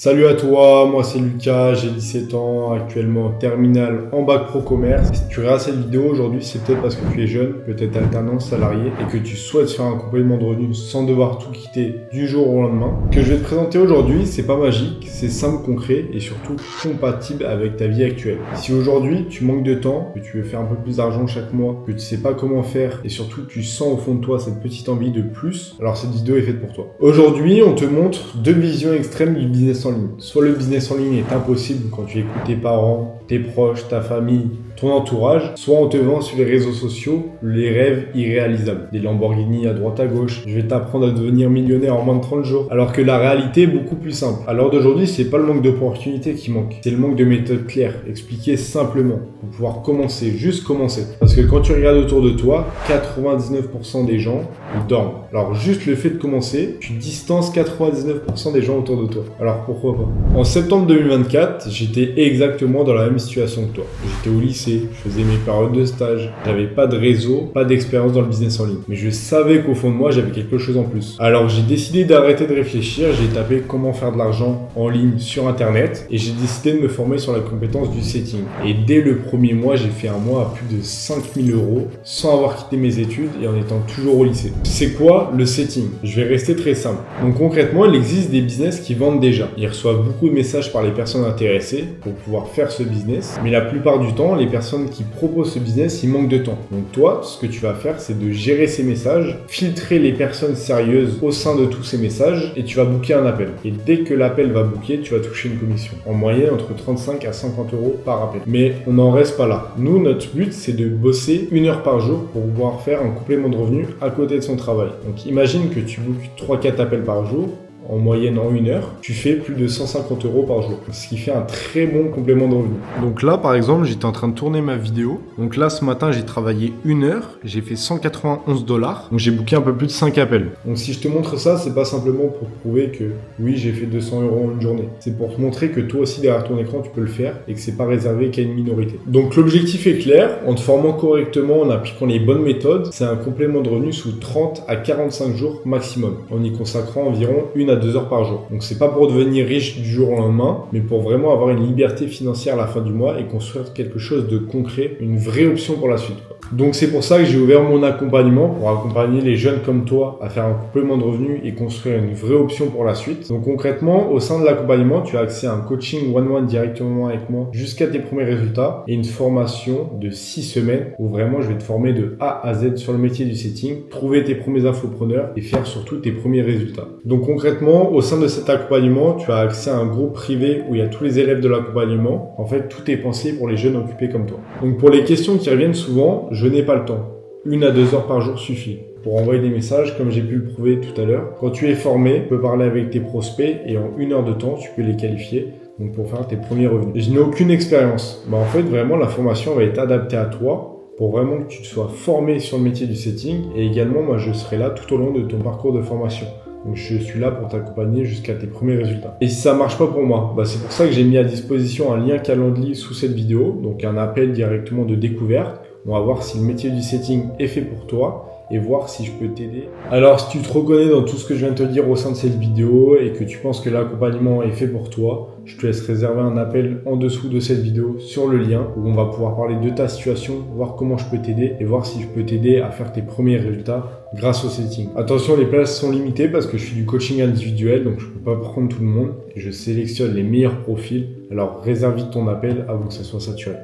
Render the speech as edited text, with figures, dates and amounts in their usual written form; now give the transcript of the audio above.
Salut à toi, moi c'est Lucas, j'ai 17 ans, actuellement en terminale en bac pro commerce. Si tu regardes cette vidéo aujourd'hui, c'est peut-être parce que tu es jeune, peut-être alternant, salarié, et que tu souhaites faire un complément de revenu sans devoir tout quitter du jour au lendemain. Ce que je vais te présenter aujourd'hui, c'est pas magique, c'est simple, concret et surtout compatible avec ta vie actuelle. Si aujourd'hui tu manques de temps, que tu veux faire un peu plus d'argent chaque mois, que tu sais pas comment faire et surtout tu sens au fond de toi cette petite envie de plus, alors cette vidéo est faite pour toi. Aujourd'hui, on te montre deux visions extrêmes du business en ligne. Soit le business en ligne est impossible quand tu écoutes tes parents, tes proches, ta famille, ton entourage, soit on te vend sur les réseaux sociaux les rêves irréalisables. Des Lamborghini à droite à gauche, je vais t'apprendre à devenir millionnaire en moins de 30 jours. Alors que la réalité est beaucoup plus simple. À l'heure d'aujourd'hui, c'est pas le manque d'opportunités qui manque, c'est le manque de méthode claire, expliquée simplement, pour pouvoir commencer, juste commencer. Parce que quand tu regardes autour de toi, 99% des gens, ils dorment. Alors juste le fait de commencer, tu distances 99% des gens autour de toi. Alors pourquoi pas? En septembre 2024, j'étais exactement dans la même situation que toi. J'étais au lycée, je faisais mes périodes de stage, j'avais pas de réseau, pas d'expérience dans le business en ligne. Mais je savais qu'au fond de moi, j'avais quelque chose en plus. Alors j'ai décidé d'arrêter de réfléchir, j'ai tapé comment faire de l'argent en ligne sur internet et j'ai décidé de me former sur la compétence du setting. Et dès le premier mois, j'ai fait un mois à plus de 5000 € sans avoir quitté mes études et en étant toujours au lycée. C'est quoi le setting? Je vais rester très simple. Donc concrètement, il existe des business qui vendent déjà. Ils reçoivent beaucoup de messages par les personnes intéressées pour pouvoir faire ce business. Mais la plupart du temps, les personnes qui proposent ce business, ils manquent de temps. Donc toi, ce que tu vas faire, c'est de gérer ces messages, filtrer les personnes sérieuses au sein de tous ces messages et tu vas booker un appel. Et dès que l'appel va booker, tu vas toucher une commission. En moyenne, entre 35 à 50 € par appel. Mais on n'en reste pas là. Nous, notre but, c'est de bosser 1 heure par jour pour pouvoir faire un complément de revenu à côté de son travail. Donc imagine que tu bookes 3-4 appels par jour. En moyenne en 1 heure, tu fais plus de 150 € par jour. Ce qui fait un très bon complément de revenu. Donc là, par exemple, j'étais en train de tourner ma vidéo. Donc là, ce matin, j'ai travaillé 1 heure. J'ai fait 191 $. Donc j'ai booké un peu plus de 5 appels. Donc si je te montre ça, c'est pas simplement pour te prouver que oui, j'ai fait 200 € en une journée. C'est pour te montrer que toi aussi, derrière ton écran, tu peux le faire et que c'est pas réservé qu'à une minorité. Donc l'objectif est clair. En te formant correctement, en appliquant les bonnes méthodes, c'est un complément de revenu sous 30 à 45 jours maximum. En y consacrant environ 1 à 2 heures par jour. Donc c'est pas pour devenir riche du jour au lendemain, mais pour vraiment avoir une liberté financière à la fin du mois et construire quelque chose de concret, une vraie option pour la suite. Donc c'est pour ça que j'ai ouvert mon accompagnement pour accompagner les jeunes comme toi à faire un complément de revenu et construire une vraie option pour la suite. Donc concrètement, au sein de l'accompagnement, tu as accès à un coaching one-one directement avec moi jusqu'à tes premiers résultats et une formation de 6 semaines où vraiment je vais te former de A à Z sur le métier du setting, trouver tes premiers infopreneurs et faire surtout tes premiers résultats. Donc concrètement, au sein de cet accompagnement, tu as accès à un groupe privé où il y a tous les élèves de l'accompagnement. En fait, tout est pensé pour les jeunes occupés comme toi. Donc pour les questions qui reviennent souvent, je n'ai pas le temps. 1 à 2 heures par jour suffit pour envoyer des messages, comme j'ai pu le prouver tout à l'heure. Quand tu es formé, tu peux parler avec tes prospects et en 1 heure de temps, tu peux les qualifier. Donc pour faire tes premiers revenus. Je n'ai aucune expérience. En fait, vraiment, la formation va être adaptée à toi pour vraiment que tu sois formé sur le métier du setting. Et également, moi, je serai là tout au long de ton parcours de formation. Donc je suis là pour t'accompagner jusqu'à tes premiers résultats. Et si ça marche pas pour moi, c'est pour ça que j'ai mis à disposition un lien Calendly sous cette vidéo, donc un appel directement de découverte. On va voir si le métier du setting est fait pour toi et voir si je peux t'aider. Alors si tu te reconnais dans tout ce que je viens de te dire au sein de cette vidéo et que tu penses que l'accompagnement est fait pour toi, je te laisse réserver un appel en dessous de cette vidéo sur le lien où on va pouvoir parler de ta situation, voir comment je peux t'aider et voir si je peux t'aider à faire tes premiers résultats grâce au setting. Attention, les places sont limitées parce que je fais du coaching individuel, donc je ne peux pas prendre tout le monde et je sélectionne les meilleurs profils. Alors réserve vite ton appel avant que ça soit saturé.